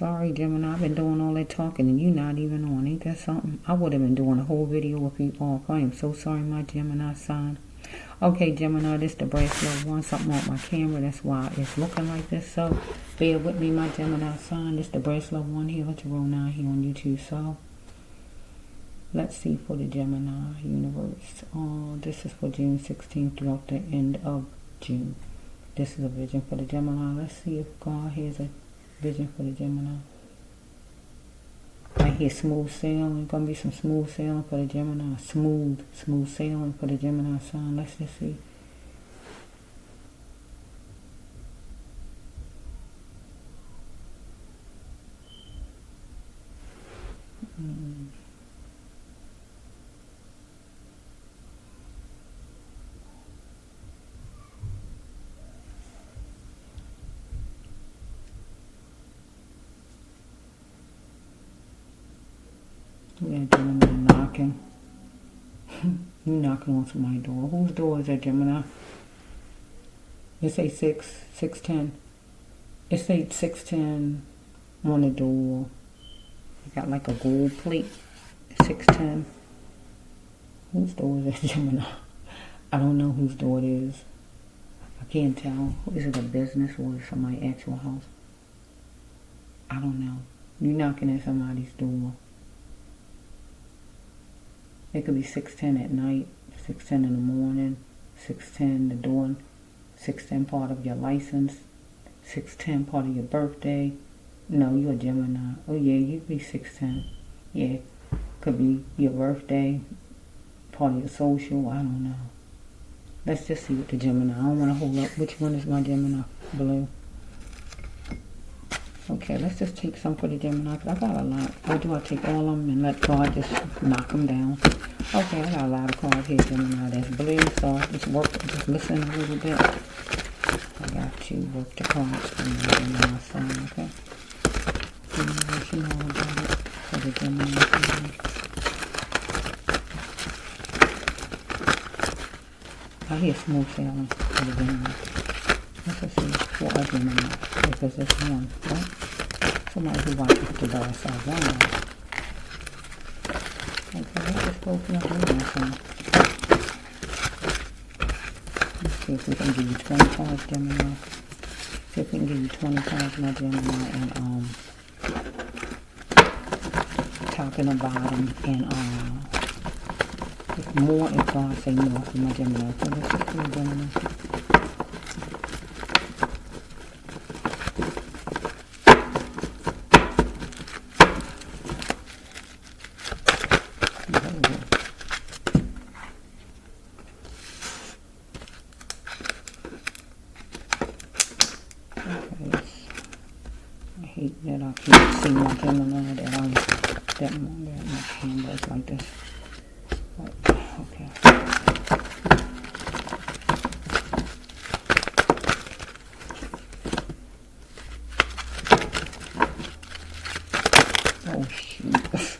sorry, Gemini. I've been doing all that talking and you not even on. Ain't that something? I would have been doing a whole video if you off. I am so sorry, my Gemini sign. Okay, Gemini, this the bracelet one. Something on my camera. That's why it's looking like this. So, bear with me, my Gemini sign. This the bracelet one here. Let's roll 9 here on YouTube. So, let's see for the Gemini universe. This is for June 16th throughout the end of June. This is a vision for the Gemini. Let's see if God has a vision for the Gemini. I hear smooth sailing. Gonna be some smooth sailing for the Gemini. Smooth sailing for the Gemini sign. Let's just see. We got Gemini knocking. You knocking on somebody's door. Whose door is that, Gemini? It say 610. It say 610 on the door. You got like a gold plate. 610. Whose door is that, Gemini? I don't know whose door it is. I can't tell. Is it a business or somebody's actual house? I don't know. You knocking at somebody's door. It could be 6:10 at night, 6:10 in the morning, 6:10 the door, 6:10 part of your license, 6:10 part of your birthday. No, you're a Gemini. Oh yeah, you'd be 6:10. Yeah, could be your birthday, part of your social. I don't know. Let's just see what the Gemini. I don't want to hold up. Which one is my Gemini? Blue. Okay, let's just take some for the Gemini, because I got a lot. Or do I take all of them and let God just knock them down? Okay, I got a lot of cards here, Gemini. That's blue, so just listen a little bit. I got to work the cards for the Gemini sign, okay? You know about it for the Gemini sign. I hear smooth sailing for the Gemini. Let's just see what a Gemini. Because it's one, right? Somebody who watches the dark side. One. Okay, let's just go for the Gemini sign. Let's see if we can give you 20 cards, Gemini. See if we can give you 20 cards, my Gemini, and top and the bottom, and more if God say more for my Gemini. So let's just do Gemini. That I can't see my Gemini, that my camera is like this. Okay. Oh shoot.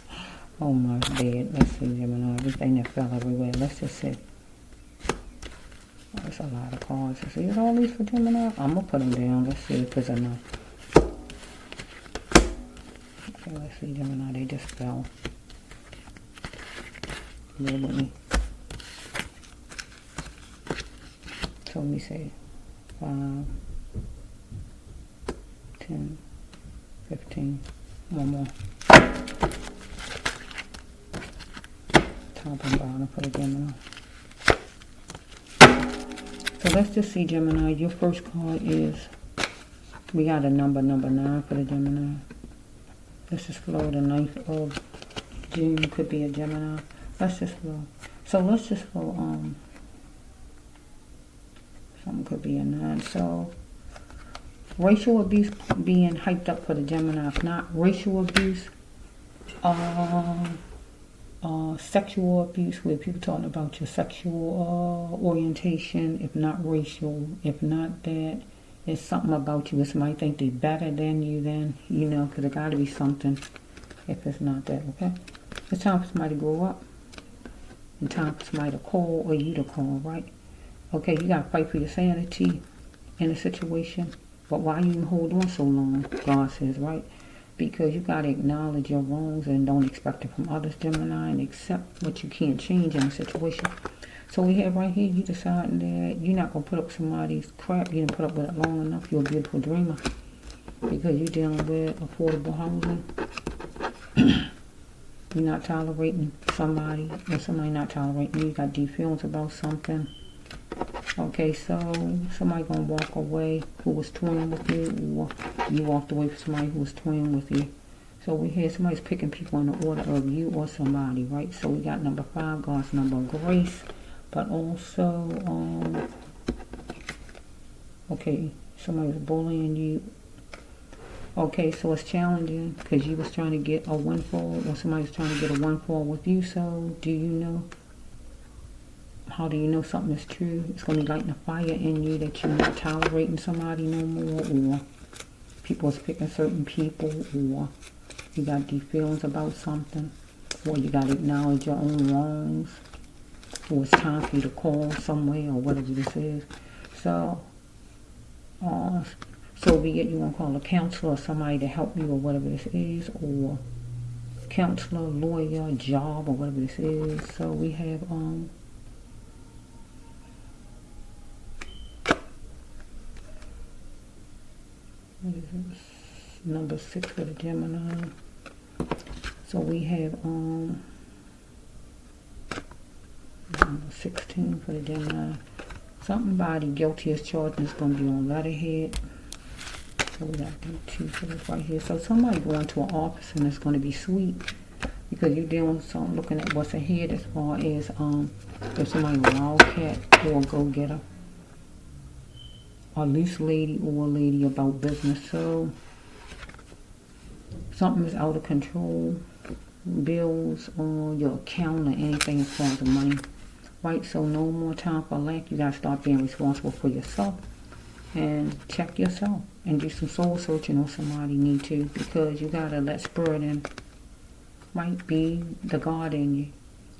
Oh my bad. Let's see, Gemini. Everything that fell everywhere. Let's just see. That's a lot of cards. See, is all these for Gemini? I'm gonna put them down. Let's see if there's enough. Okay, let's see, Gemini, they just fell. Bear with me. So let me say 5, 10, 15, one more. Top and bottom for the Gemini. So let's just see, Gemini, your first card is, we got a number 9 for the Gemini. Let's just flow the 9th of June. Could be a Gemini. Let's just flow. So let's just flow. Something could be a 9. So racial abuse being hyped up for the Gemini. If not racial abuse, sexual abuse, where people talking about your sexual orientation. If not racial, if not that. It's something about you. It's might think they're better than you, then, you know, because it got to be something if it's not that, okay? It's time for somebody to grow up. It's time for somebody to call or you to call, right? Okay, you got to fight for your sanity in a situation. But why you hold on so long, God says, right? because you got to acknowledge your wrongs and don't expect it from others, Gemini, and accept what you can't change in a situation. So we have right here, you deciding that you're not going to put up somebody's crap. You didn't put up with it long enough. You're a beautiful dreamer because you're dealing with affordable housing. You're not tolerating somebody, or somebody not tolerating you. You got deep feelings about something. Okay, so somebody going to walk away who was toying with you, or you walked away from somebody who was toying with you. So we had somebody's picking people in the order of you or somebody, right? So we got number 5, God's number of grace. But also, okay, somebody was bullying you. Okay, so it's challenging because you was trying to get a windfall, or somebody was trying to get a windfall with you. So do you know? How do you know something is true? It's going to be lighting a fire in you that you're not tolerating somebody no more, or people is picking certain people, or you got deep feelings about something, or you got to acknowledge your own wrongs, or it's time for you to call somewhere, or whatever this is. So, be it you want to call a counselor or somebody to help you, or whatever this is, or counselor, lawyer, job, or whatever this is. So we have, what is this? Number 6 for the Gemini. So we have number 16 for the Gemini. Somebody guilty as charged is going to be on letterhead. So we got 2 for this right here. So somebody going to an office and it's going to be sweet because you're dealing with something, looking at what's ahead as far as if somebody a wildcat or a go-getter, a loose lady or a lady about business. So something is out of control, bills on your account or anything as far as money, right? So no more time for lack. You got to start being responsible for yourself and check yourself and do some soul searching on somebody need to, because you got to let spirit in, right? Be the God in you,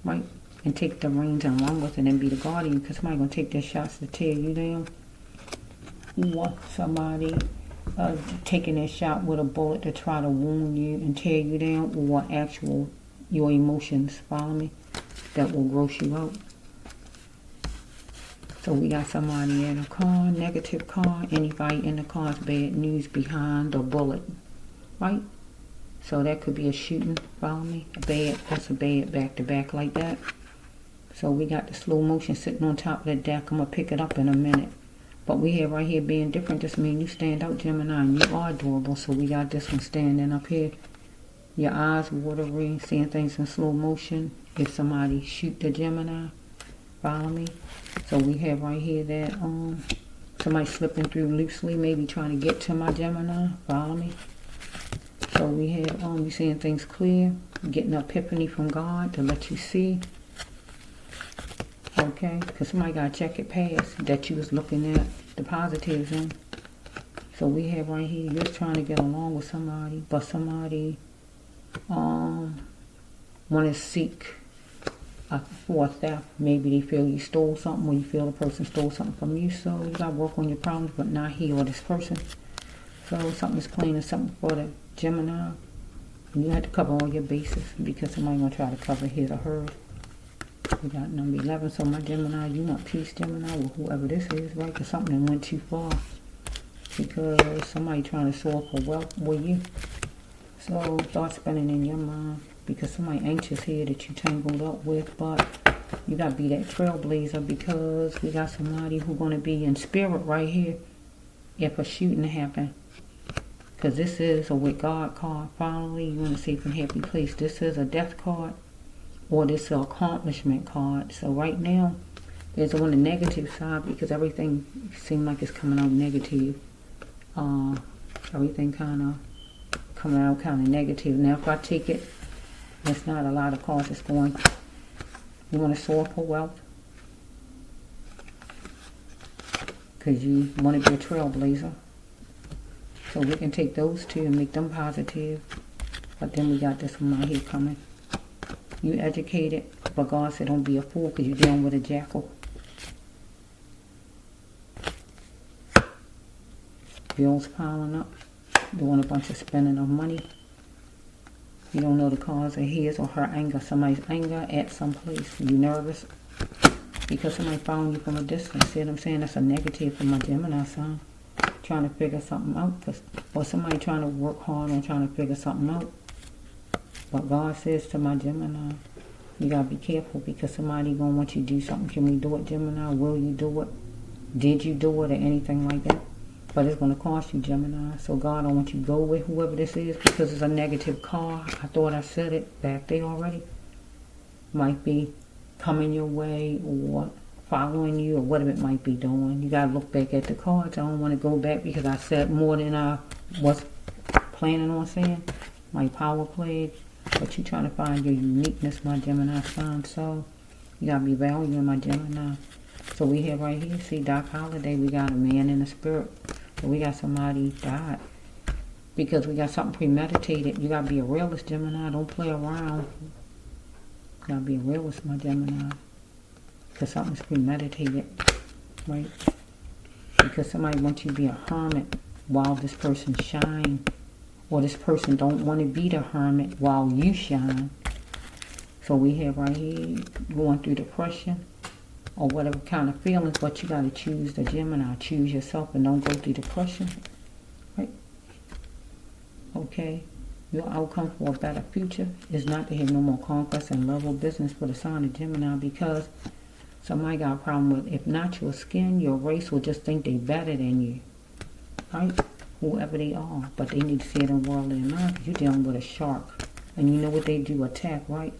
right? And take the reins and run with it and be the guardian, because somebody going to take their shots to tear you down, or somebody taking their shot with a bullet to try to wound you and tear you down, or actual your emotions, follow me, that will gross you out. So we got somebody in a car, negative car, anybody in the car is bad news behind a bullet, right? So that could be a shooting, follow me, that's a bad back to back like that. So we got the slow motion sitting on top of the deck. I'm going to pick it up in a minute. But we have right here being different. This means you stand out, Gemini, and you are adorable. So we got this one standing up here. Your eyes watery, seeing things in slow motion. If somebody shoot the Gemini, follow me. So we have right here that somebody slipping through loosely, maybe trying to get to my Gemini, follow me. So we have you seeing things clear, getting an epiphany from God to let you see. Okay, because somebody got to check it past that you was looking at the positives in. So we have right here, you're trying to get along with somebody, but somebody want to seek for theft. Maybe they feel you stole something, or you feel the person stole something from you. So you got to work on your problems, but not he or this person. So something is playing is something for the Gemini. And you have to cover all your bases, because somebody going to try to cover his or hers. We got number 11. So my Gemini, you want peace, Gemini, with whoever this is, right? Because something that went too far. Because somebody trying to solve for wealth with you. So start spinning in your mind, because somebody anxious here that you tangled up with. But you got to be that trailblazer, because we got somebody who going to be in spirit right here if a shooting happen. Because this is a with God card. Finally, you in a safe and happy place. This is a death card, or this is an accomplishment card. So right now, there's on the negative side, because everything seems like it's coming out negative. Everything kind of coming out kind of negative. Now, if I take it, it's not a lot of cards. It's going, you want to soar for wealth, because you want to be a trailblazer. So we can take those two and make them positive. But then we got this one right here coming. You educated, but God said don't be a fool, because you're dealing with a jackal. Bills piling up, doing a bunch of spending of money. You don't know the cause of his or her anger. Somebody's anger at some place. You nervous because somebody found you from a distance. See what I'm saying? That's a negative for my Gemini sign. Trying to figure something out. Or somebody trying to work hard on trying to figure something out. But God says to my Gemini, you got to be careful because somebody going to want you to do something. Can we do it, Gemini? Will you do it? Did you do it or anything like that? But it's going to cost you, Gemini. So God don't want you to go with whoever this is because it's a negative card. I thought I said it back there already. Might be coming your way or following you or whatever it might be doing. You got to look back at the cards. I don't want to go back because I said more than I was planning on saying. My power played. But you're trying to find your uniqueness, my Gemini sign. So you got to be valuing my Gemini. So we have right here, see, Doc Holiday, we got a man in the spirit. So we got somebody died. Because we got something premeditated. You got to be a realist, Gemini. Don't play around. You got to be a realist, my Gemini. Because something's premeditated, right? Because somebody wants you to be a hermit while this person shines. Or this person don't want to be the hermit while you shine. So we have right here going through depression or whatever kind of feelings, but you got to choose the Gemini. Choose yourself and don't go through depression. Right? Okay? Your outcome for a better future is not to have no more conquest and love or business for the sign of Gemini because somebody got a problem with, if not your skin, your race will just think they better than you. Right? Whoever they are, but they need to see it in the world in their mind because you're dealing with a shark. And you know what they do, attack, right?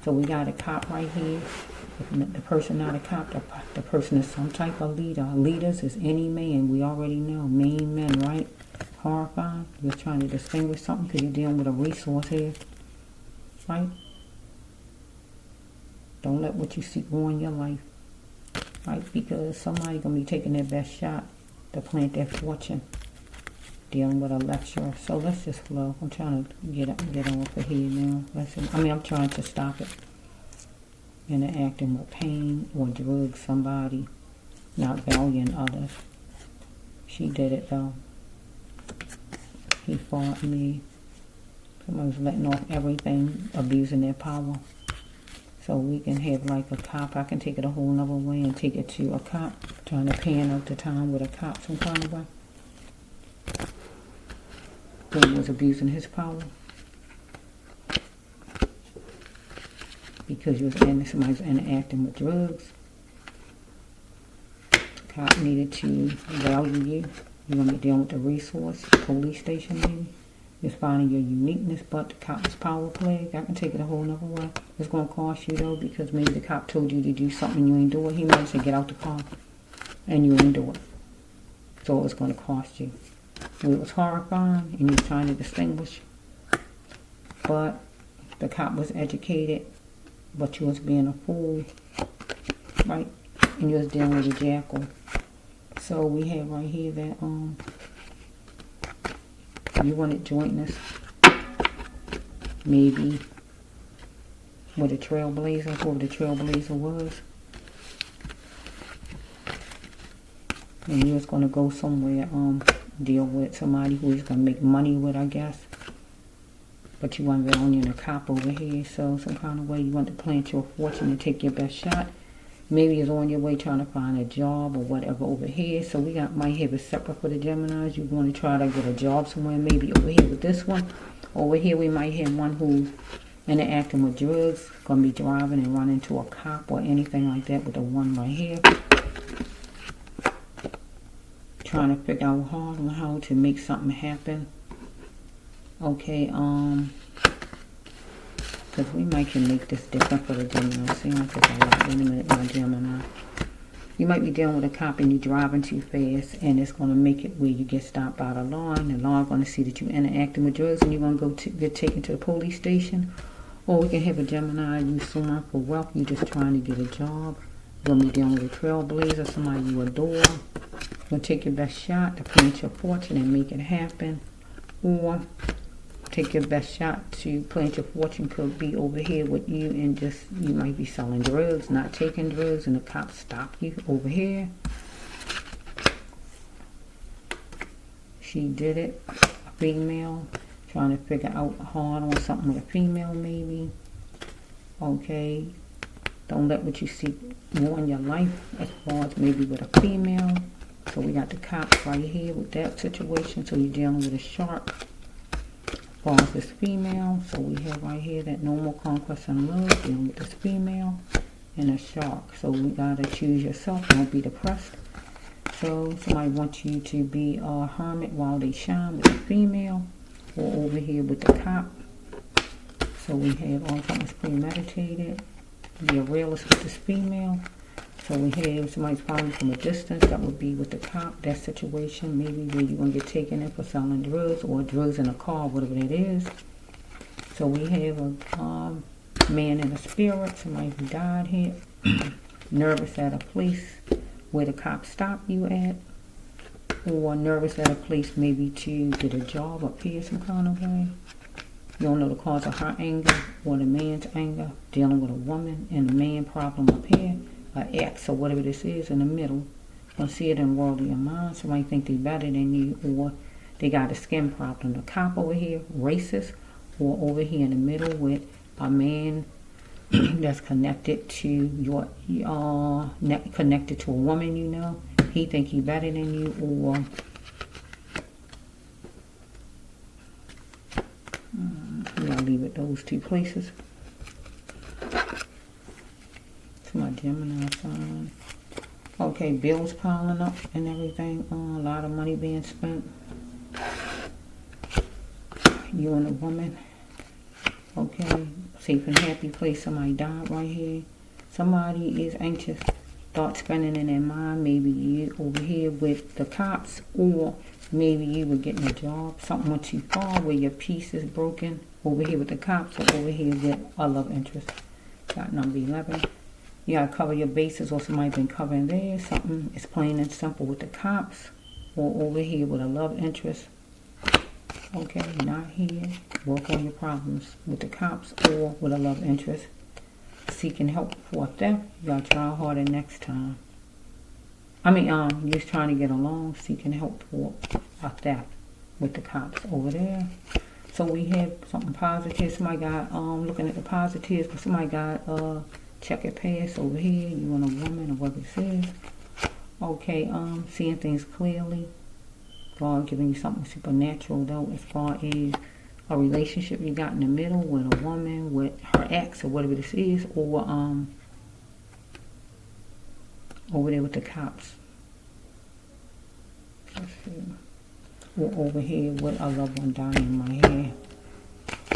So we got a cop right here. If the person not a cop, the person is some type of leader. Leaders is any man, we already know. Mean men, right? Horrifying. You're trying to distinguish something because you're dealing with a resource here. Right? Don't let what you see ruin your life. Right? Because somebody going to be taking their best shot to plant their fortune. Dealing with a lecturer. So let's just flow. I'm trying to get off of here now. I'm trying to stop it. Interacting with pain or drugs, somebody not valuing others. She did it though. He fought me. Somebody was letting off everything, abusing their power. So we can have like a cop. I can take it a whole nother way and take it to a cop. Trying to pan out the time with a cop some kind of way. He was abusing his power because somebody was interacting with drugs. Cop needed to value you. You're going to be dealing with the resource, police station maybe. You're finding your uniqueness, but the cop was power play. I can take it a whole nother way. It's going to cost you though because maybe the cop told you to do something you ain't do it. He might say get out the car and you ain't do it. So it's going to cost you. It was horrifying and you're trying to distinguish. But the cop was educated, but you was being a fool, right? And you was dealing with a jackal. So we have right here that you wanted jointness, maybe with a trailblazer, whoever the trailblazer was. And you was going to go somewhere, deal with somebody who is going to make money with, I guess. But you weren't valuing a cop over here, so some kind of way you want to plant your fortune and take your best shot. Maybe it's on your way trying to find a job or whatever over here. So we might have it separate for the Geminis. You want to try to get a job somewhere, maybe over here with this one. Over here we might have one who's interacting with drugs, going to be driving and run into a cop or anything like that with the one right here. Trying to figure out hard on how to make something happen. Okay, because we might can make this different for the Gemini. See, I take a lot. Wait a minute, my Gemini. You might be dealing with a cop and you're driving too fast, and it's going to make it where you get stopped by the law, and the law is going to see that you're interacting with drugs, and you're going to go get taken to the police station. Or we can have a Gemini you someone for wealth. You're just trying to get a job. You're going to be dealing with a trailblazer, somebody you adore. You're going to take your best shot to plant your fortune and make it happen. Or take your best shot to plant your fortune could be over here with you and just, you might be selling drugs, not taking drugs, and the cops stop you over here. She did it, a female. Trying to figure out hard on something with a female maybe. Okay. Don't let what you see ruin your life as far as maybe with a female. So we got the cops right here with that situation. So you're dealing with a shark as far as this female. So we have right here that no more conquest and love, dealing with this female and a shark. So we got to choose yourself. Don't be depressed. So somebody wants you to be a hermit while they shine with the female. Or over here with the cop. So we have all something's premeditated. Be a realist with this female. So we have somebody's following from a distance. That would be with the cop. That situation maybe where you're going to get taken in for selling drugs or drugs in a car, whatever that is. So we have a man in a spirit. Somebody who died here. Nervous at a place where the cops stop you at. Or nervous at a place maybe to get a job up here some kind of way. You don't know the cause of her anger or the man's anger. Dealing with a woman and the man problem up here. An ex or whatever this is in the middle. Gonna see it in worldly mind. Somebody think they better than you or they got a skin problem. The cop over here, racist. Or over here in the middle with a man that's connected to your connected to a woman you know. He think he better than you, or we're gonna leave it those two places. It's my Gemini sign. Okay, bills piling up and everything. A lot of money being spent. You and a woman. Okay, safe and happy place. Somebody died right here. Somebody is anxious. Thoughts spinning in their mind. Maybe you over here with the cops, or maybe you were getting a job. Something went too far where your peace is broken. Over here with the cops, or over here with a love interest. Got number 11. You gotta cover your bases, or somebody been covering there. Something is plain and simple with the cops, or over here with a love interest. Okay, not here. Work on your problems with the cops or with a love interest. Seeking help for a theft. You gotta try harder next time. You're just trying to get along. Seeking help for a theft with the cops over there. So we have something positive. Somebody got looking at the positives, but somebody got check it pass over here. You and a woman or whatever it says. Okay, seeing things clearly. God giving you something supernatural though, as far as a relationship you got in the middle with a woman, with her ex or whatever this is, or over there with the cops. Let's see. Or over here with a loved one dying in my head.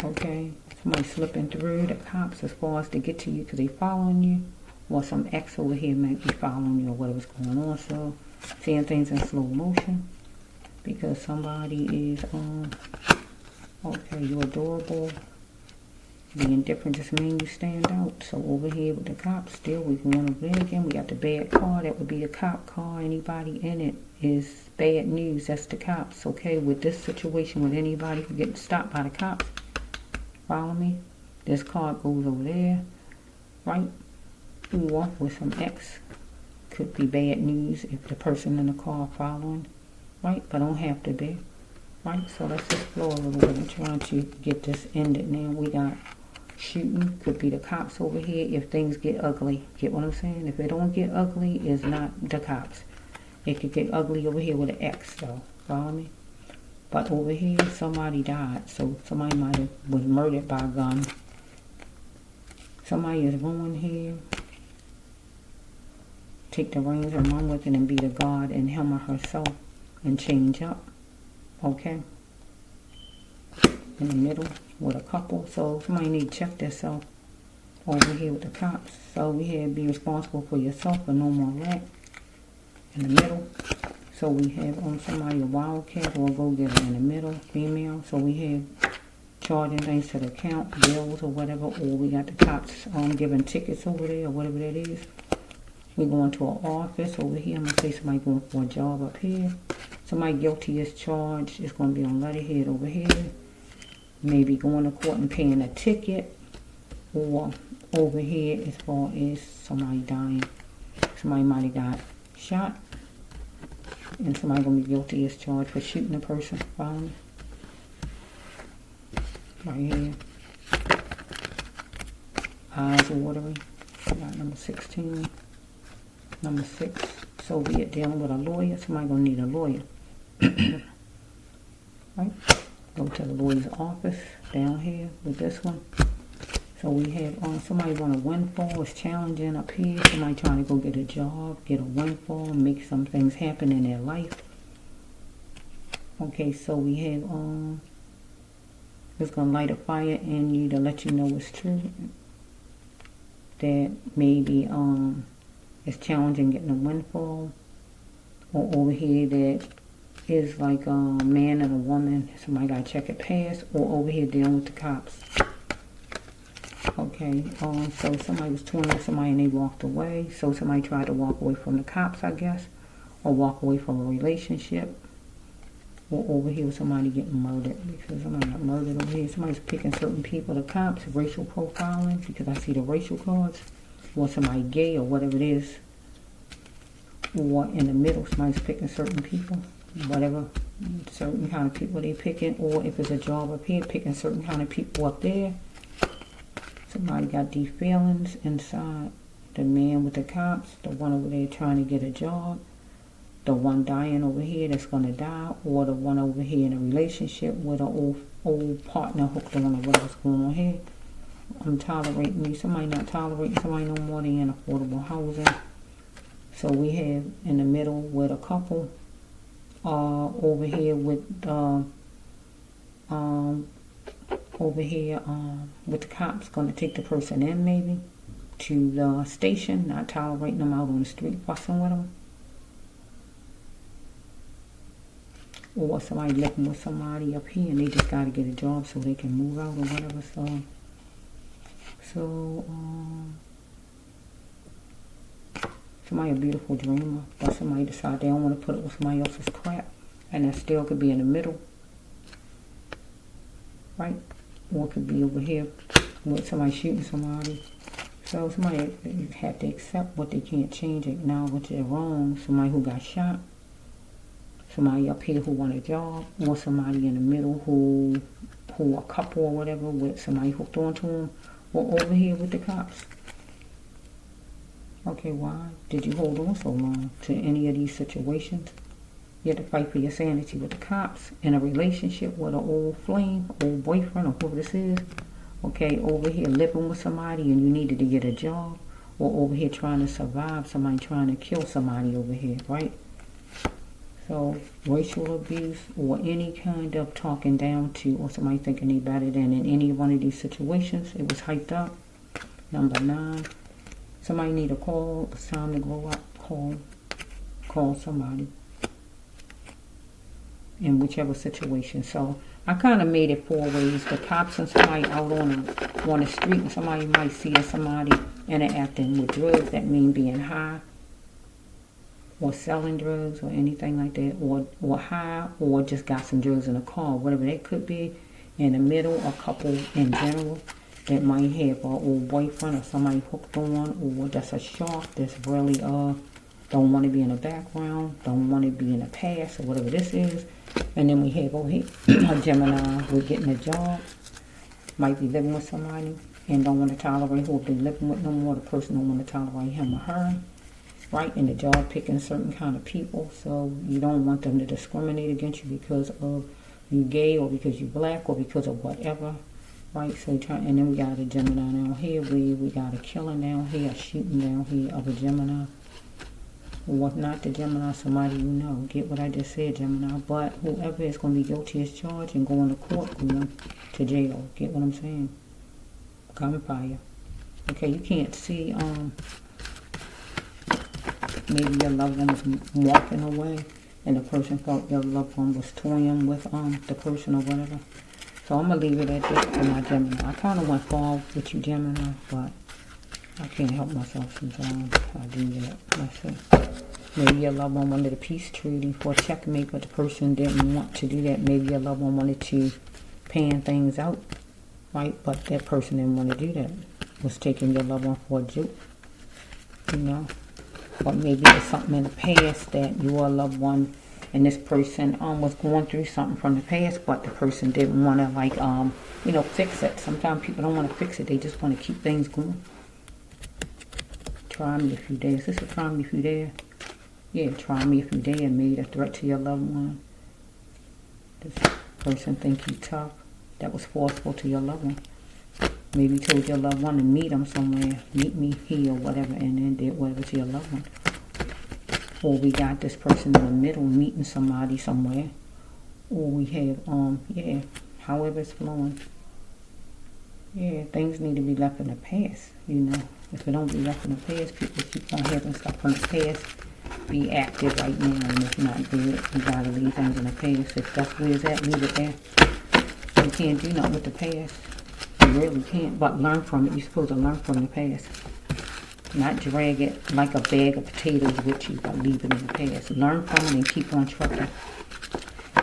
Okay, somebody slipping through the cops as far as to get to you because they following you, or some ex over here might be following you or whatever's going on. So seeing things in slow motion. Because somebody is, okay, you're adorable. Being different just means you stand out. So over here with the cops, still we can run over there again. We got the bad car. That would be a cop car. Anybody in it is bad news. That's the cops. Okay, with this situation, with anybody who gets stopped by the cops, follow me. This car goes over there, right? Or with some ex, could be bad news if the person in the car following. Right, but don't have to be. Right, so let's explore a little bit. I'm trying to get this ended now. We got shooting, could be the cops over here if things get ugly. Get what I'm saying? If it don't get ugly, it's not the cops. It could get ugly over here with an X though. Follow me? But over here, somebody died. So somebody might have was murdered by a gun. Somebody is ruined here. Take the reins and run with it and be the God in him or herself. And change up, okay? In the middle with a couple. So somebody need to check themselves over here with the cops. So we have be responsible for yourself, but no more lack. In the middle. So we have somebody a wildcat or a go-getter in the middle, female. So we have charging things to the account, bills or whatever. Or we got the cops giving tickets over there or whatever that is. We're going to an office over here. I'm going to say somebody going for a job up here. Somebody guilty is charged. It's going to be on letterhead over here. Maybe going to court and paying a ticket. Or over here as far as somebody dying. Somebody might have got shot. And somebody going to be guilty is charged for shooting a person. Following. right here. Eyes watering. Got number 16. Number 6. So be it, dealing with a lawyer. Somebody gonna need a lawyer. Right? Go to the lawyer's office down here with this one. So we have somebody want a windfall. It's challenging up here. Somebody trying to go get a job, get a windfall, make some things happen in their life. Okay, so we have it's gonna light a fire in you to let you know it's true. That maybe it's challenging getting a windfall. Or over here that is like a man and a woman. Somebody gotta check it past. Or over here dealing with the cops. Okay, so somebody was touring with somebody and they walked away. So somebody tried to walk away from the cops, I guess. Or walk away from a relationship. Or over here with somebody getting murdered. Because somebody got murdered over here. Somebody's picking certain people, the cops, racial profiling. Because I see the racial cards. Or somebody gay or whatever it is. Or in the middle, somebody's picking certain people. Whatever, certain kind of people they're picking. Or if it's a job up here, picking certain kind of people up there. Somebody got these feelings inside. The man with the cops, the one over there trying to get a job, the one dying over here that's going to die, or the one over here in a relationship with an old partner hooked on or whatever's going on here. I'm tolerating me. Somebody not tolerating somebody no more than affordable housing. So we have in the middle with a couple over here with with the cops going to take the person in maybe to the station, not tolerating them out on the street, fussing with them. Or somebody living with somebody up here and they just got to get a job so they can move out or whatever. So somebody a beautiful dreamer, but somebody decide they don't want to put it with somebody else's crap, and that still could be in the middle, right? Or it could be over here with somebody shooting somebody. So somebody have to accept what they can't change, acknowledge they're wrong. Somebody who got shot, somebody up here who want a job, or somebody in the middle who a couple or whatever with somebody hooked onto them, or over here with the cops. Okay, why did you hold on so long to any of these situations? You had to fight for your sanity with the cops, in a relationship with an old flame, old boyfriend, or whoever this is. Okay, over here living with somebody and you needed to get a job, or over here trying to survive, somebody trying to kill somebody over here, right? So, racial abuse or any kind of talking down to, or somebody thinking they better than in any one of these situations, it was hyped up. Number 9, somebody need a call, it's time to grow up, call somebody. In whichever situation. So I kind of made it 4 ways. The cops and somebody out on the street, and somebody might see somebody interacting with drugs. That mean being high or selling drugs or anything like that, or high, or just got some drugs in a car, whatever that could be. In the middle, a couple in general that might have an old boyfriend or somebody hooked on, or that's a shark that's really don't want to be in the background, don't want to be in the past, or whatever this is. And then we have over here a Gemini with getting a job, might be living with somebody and don't want to tolerate who they're living with no more. The person don't want to tolerate him or her, right? And the job picking certain kind of people, so you don't want them to discriminate against you because of you gay or because you black or because of whatever, right? So and then we got a Gemini down here. We got a killing down here, a shooting down here of a Gemini. Or if not the Gemini, somebody you know. Get what I just said, Gemini. But whoever is going to be guilty as charged and going to court, going to jail. Get what I'm saying? Gunfire. Okay, you can't see, maybe your loved one was walking away and the person thought your loved one was toying with the person or whatever. So I'm going to leave it at that for my Gemini. I kind of went far with you, Gemini, but I can't help myself sometimes. I do that. Let's see. Maybe your loved one wanted a peace treaty for a checkmate, but the person didn't want to do that. Maybe your loved one wanted to pan things out, right? But that person didn't want to do that. Was taking your loved one for a joke, you know? Or maybe there's something in the past that your loved one And this person was going through something from the past, but the person didn't want to, like, you know, fix it. Sometimes people don't want to fix it. They just want to keep things going. Try me if you dare. Is this a try me if you dare? Yeah, try me if you dare. Made a threat to your loved one. This person think you tough. That was forceful to your loved one. Maybe told your loved one to meet them somewhere. Meet me here or whatever, and then did whatever to your loved one. Or we got this person in the middle meeting somebody somewhere. Or we have, yeah, however it's flowing. Yeah, things need to be left in the past, you know. If it don't be left in the past, people keep on having stuff from the past. Be active right now, and if not good, you gotta leave things in the past. If that's where it's at, leave it there. You can't do nothing with the past. You really can't, but learn from it. You're supposed to learn from the past. Not drag it like a bag of potatoes with you, but leave it in the past. Learn from it and keep on trucking.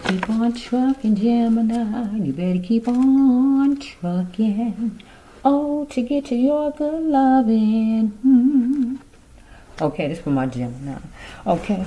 Keep on trucking, Gemini. You better keep on trucking. Oh, to get to your good loving. Okay, this is for my Gemini. Okay.